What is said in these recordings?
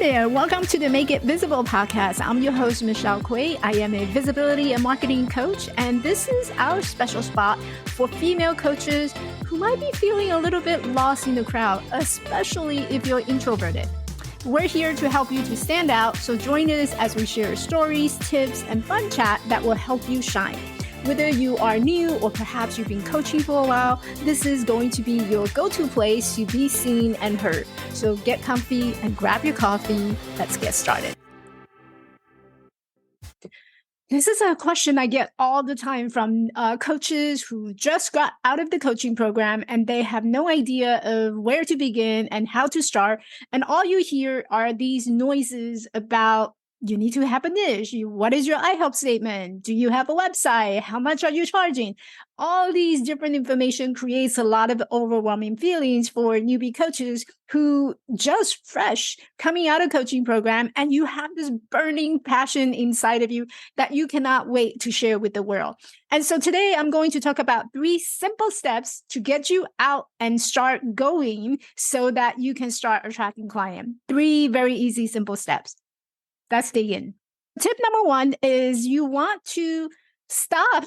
there. Welcome to the Make It Visible podcast. I'm your host, Michelle Kuei. I am a visibility and marketing coach, and this is our special spot for female coaches who might be feeling a little bit lost in the crowd, especially if you're introverted. We're here to help you to stand out, so join us as we share stories, tips, and fun chat that will help you shine. Whether you are new or perhaps you've been coaching for a while, this is going to be your go-to place to be seen and heard. So get comfy and grab your coffee. Let's get started. This is a question I get all the time from coaches who just got out of the coaching program and they have no idea of where to begin and how to start. And all you hear are these noises about you need to have a niche. What is your I-help statement? Do you have a website? How much are you charging? All these different information creates a lot of overwhelming feelings for newbie coaches who just fresh coming out of coaching program, and you have this burning passion inside of you that you cannot wait to share with the world. And so today I'm going to talk about 3 simple steps to get you out and start going so that you can start attracting clients. 3 very easy, simple steps. Let's dig in. Tip number 1 is you want to stop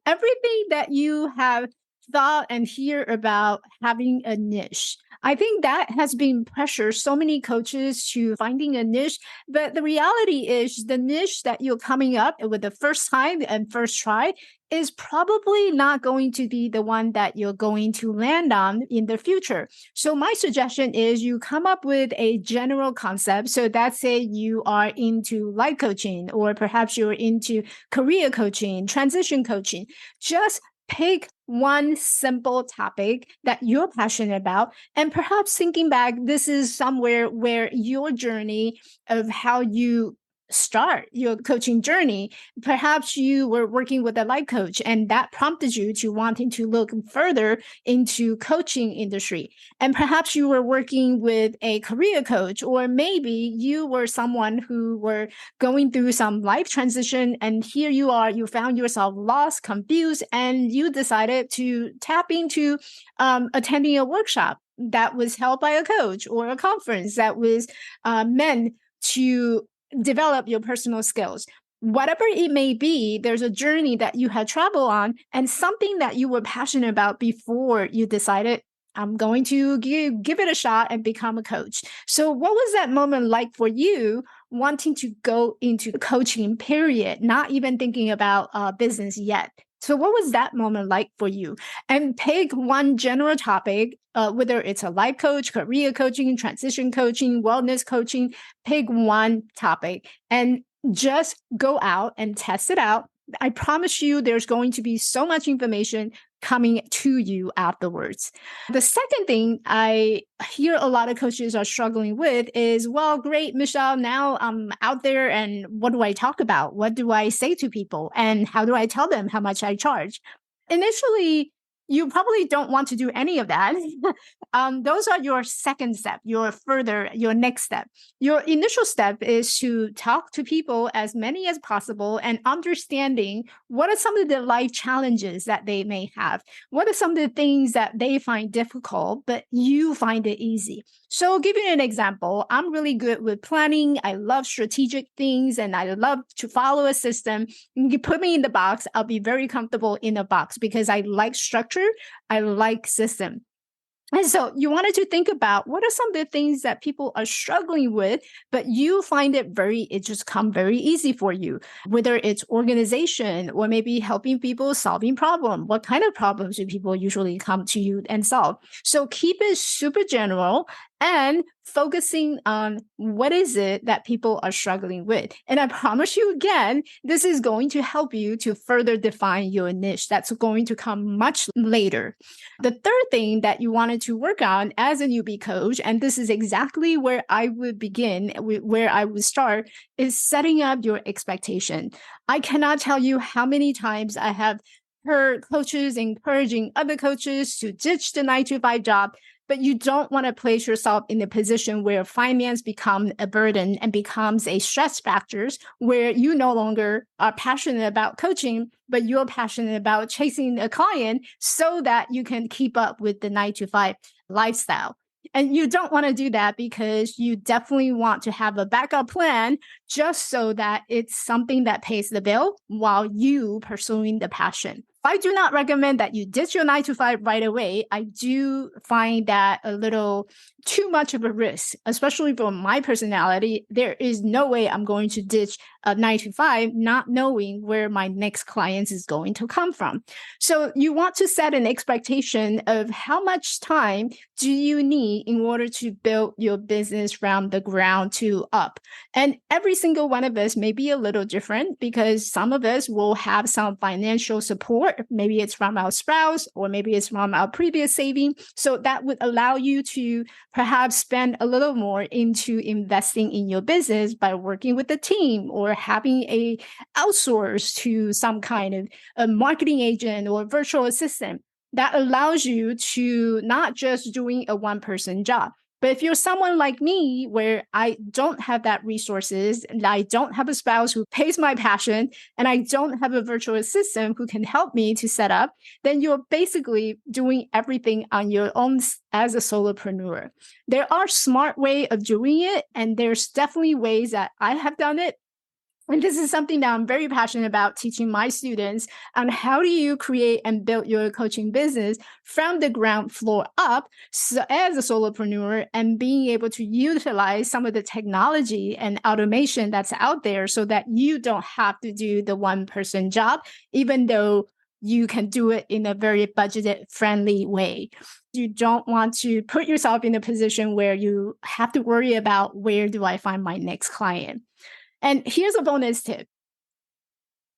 everything that you have thought and hear about having a niche. I think that has been pressure so many coaches to finding a niche, but the reality is the niche that you're coming up with the first time and first try is probably not going to be the one that you're going to land on in the future. So my suggestion is you come up with a general concept. So that's say you are into life coaching, or perhaps you're into career coaching, transition coaching. Just pick one simple topic that you're passionate about, and perhaps thinking back, this is somewhere where your journey of how you start your coaching journey. Perhaps you were working with a life coach and that prompted you to wanting to look further into coaching industry. And perhaps you were working with a career coach, or maybe you were someone who were going through some life transition, and here you are, you found yourself lost, confused, and you decided to tap into attending a workshop that was held by a coach, or a conference that was meant to develop your personal skills. Whatever it may be, there's a journey that you had traveled on and something that you were passionate about before you decided, I'm going to give it a shot and become a coach. So what was that moment like for you wanting to go into the coaching period, not even thinking about business yet? So what was that moment like for you? And pick one general topic, whether it's a life coach, career coaching, transition coaching, wellness coaching, pick one topic and just go out and test it out. I promise you there's going to be so much information coming to you afterwards. The second thing I hear a lot of coaches are struggling with is, well, great, Michelle, now I'm out there and what do I talk about? What do I say to people? And how do I tell them how much I charge? Initially, you probably don't want to do any of that. Those are your second step, your next step. Your initial step is to talk to people, as many as possible, and understanding what are some of the life challenges that they may have. What are some of the things that they find difficult, but you find it easy? So I'll give you an example. I'm really good with planning. I love strategic things and I love to follow a system. You put me in the box, I'll be very comfortable in a box because I like structure. I like system. And so you wanted to think about what are some of the things that people are struggling with, but you find it just come very easy for you, whether it's organization or maybe helping people solving problem. What kind of problems do people usually come to you and solve? So keep it super general and focusing on what is it that people are struggling with. And I promise you again, this is going to help you to further define your niche. That's going to come much later. The third thing that you wanted to work on as a newbie coach, and this is exactly where I would begin, where I would start, is setting up your expectation. I cannot tell you how many times I have heard coaches encouraging other coaches to ditch the 9-to-5 job, but you don't want to place yourself in a position where finance becomes a burden and becomes a stress factor where you no longer are passionate about coaching, but you're passionate about chasing a client so that you can keep up with the 9-to-5 lifestyle. And you don't want to do that because you definitely want to have a backup plan just so that it's something that pays the bill while you pursuing the passion. I do not recommend that you ditch your 9 to 5 right away. I do find that a little too much of a risk, especially for my personality. There is no way I'm going to ditch a 9 to 5, not knowing where my next client is going to come from. So you want to set an expectation of how much time do you need in order to build your business from the ground to up. And every single one of us may be a little different because some of us will have some financial support. Maybe it's from our spouse or maybe it's from our previous saving. So that would allow you to perhaps spend a little more into investing in your business by working with a team or having a outsource to some kind of a marketing agent or virtual assistant. That allows you to not just doing a one-person job. But if you're someone like me, where I don't have that resources and I don't have a spouse who pays my passion and I don't have a virtual assistant who can help me to set up, then you're basically doing everything on your own as a solopreneur. There are smart ways of doing it, and there's definitely ways that I have done it. And this is something that I'm very passionate about teaching my students on how do you create and build your coaching business from the ground floor up as a solopreneur and being able to utilize some of the technology and automation that's out there so that you don't have to do the one-person job, even though you can do it in a very budgeted friendly way. You don't want to put yourself in a position where you have to worry about where do I find my next client. And here's a bonus tip.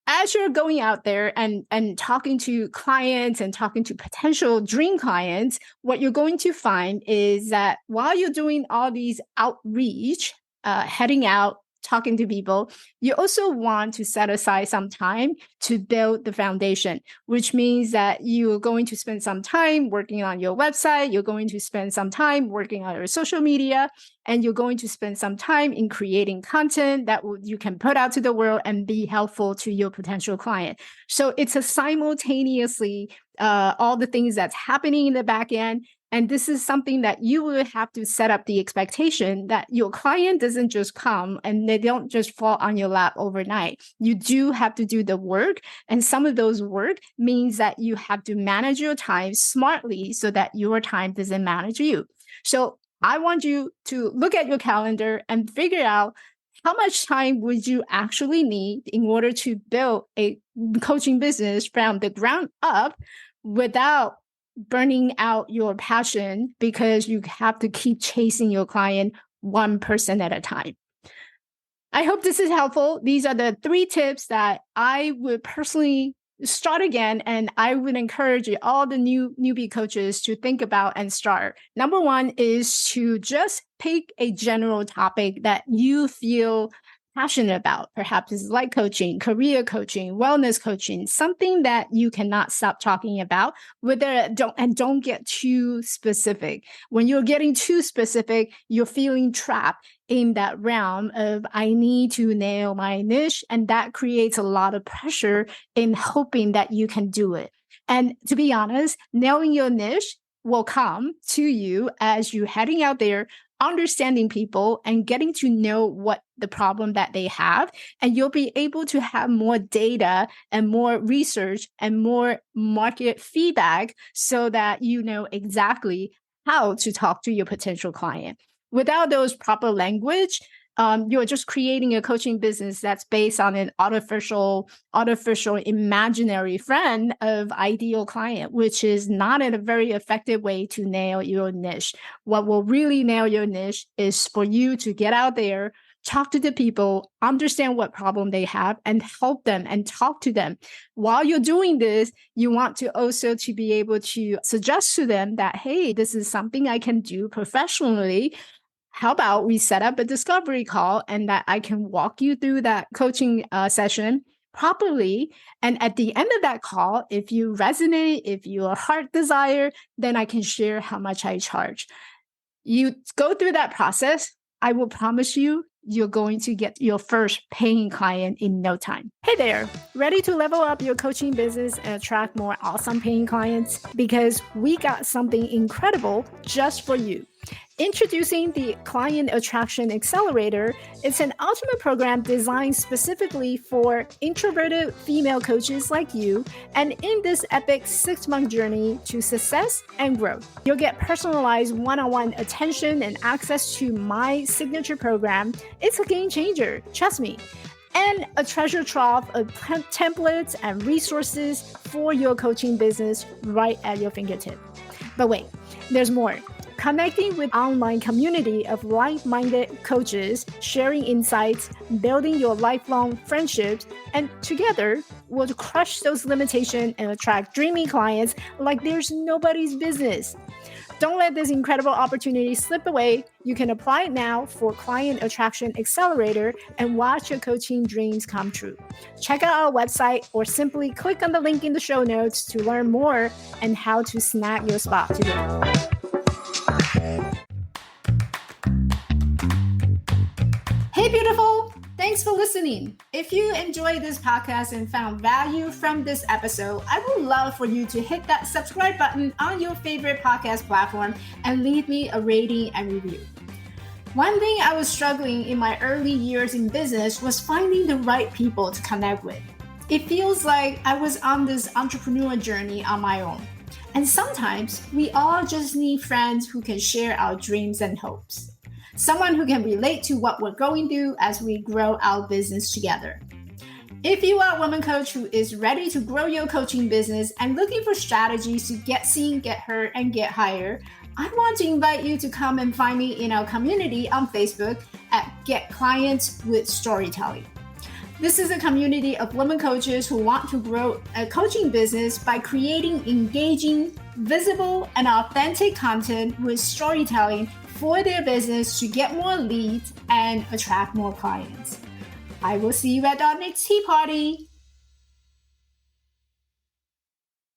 As you're going out there and talking to clients and talking to potential dream clients, what you're going to find is that while you're doing all these outreach, heading out, talking to people, you also want to set aside some time to build the foundation, which means that you're going to spend some time working on your website, you're going to spend some time working on your social media, and you're going to spend some time in creating content that you can put out to the world and be helpful to your potential client. So it's a simultaneously all the things that's happening in the back end. And this is something that you will have to set up the expectation that your client doesn't just come and they don't just fall on your lap overnight. You do have to do the work. And some of those work means that you have to manage your time smartly so that your time doesn't manage you. So I want you to look at your calendar and figure out how much time would you actually need in order to build a coaching business from the ground up without burning out your passion because you have to keep chasing your client one person at a time. I hope this is helpful. These are the 3 tips that I would personally start again, and I would encourage all the newbie coaches to think about and start. Number 1 is to just pick a general topic that you feel passionate about. Perhaps it's life coaching, career coaching, wellness coaching, something that you cannot stop talking about, don't get too specific. When you're getting too specific, you're feeling trapped in that realm of I need to nail my niche, and that creates a lot of pressure in hoping that you can do it. And to be honest, nailing your niche will come to you as you're heading out there, understanding people and getting to know what the problem that they have. And you'll be able to have more data and more research and more market feedback so that you know exactly how to talk to your potential client. Without those proper language, you're just creating a coaching business that's based on an artificial imaginary friend of ideal client, which is not a very effective way to nail your niche. What will really nail your niche is for you to get out there, talk to the people, understand what problem they have, and help them and talk to them. While you're doing this, you want to also to be able to suggest to them that, hey, this is something I can do professionally. How about we set up a discovery call and that I can walk you through that coaching session properly. And at the end of that call, if you resonate, if your heart desire, then I can share how much I charge. You go through that process. I will promise you, you're going to get your first paying client in no time. Hey there, ready to level up your coaching business and attract more awesome paying clients? Because we got something incredible just for you. Introducing the Client Attraction Accelerator, it's an ultimate program designed specifically for introverted female coaches like you. And in this epic 6-month journey to success and growth, you'll get personalized one-on-one attention and access to my signature program. It's a game changer, trust me. And a treasure trove of templates and resources for your coaching business right at your fingertip. But wait, there's more. Connecting with online community of like-minded coaches, sharing insights, building your lifelong friendships, and together we'll crush those limitations and attract dreamy clients like there's nobody's business. Don't let this incredible opportunity slip away. You can apply it now for Client Attraction Accelerator and watch your coaching dreams come true. Check out our website or simply click on the link in the show notes to learn more and how to snag your spot today. Hey, beautiful! Thanks for listening. If you enjoyed this podcast and found value from this episode, I would love for you to hit that subscribe button on your favorite podcast platform and leave me a rating and review. One thing I was struggling in my early years in business was finding the right people to connect with. It feels like I was on this entrepreneur journey on my own. And sometimes we all just need friends who can share our dreams and hopes. Someone who can relate to what we're going through as we grow our business together. If you are a woman coach who is ready to grow your coaching business and looking for strategies to get seen, get heard, and get hired, I want to invite you to come and find me in our community on Facebook at Get Clients with Storytelling. This is a community of women coaches who want to grow a coaching business by creating engaging, visible, and authentic content with storytelling for their business to get more leads and attract more clients. I will see you at our next tea party.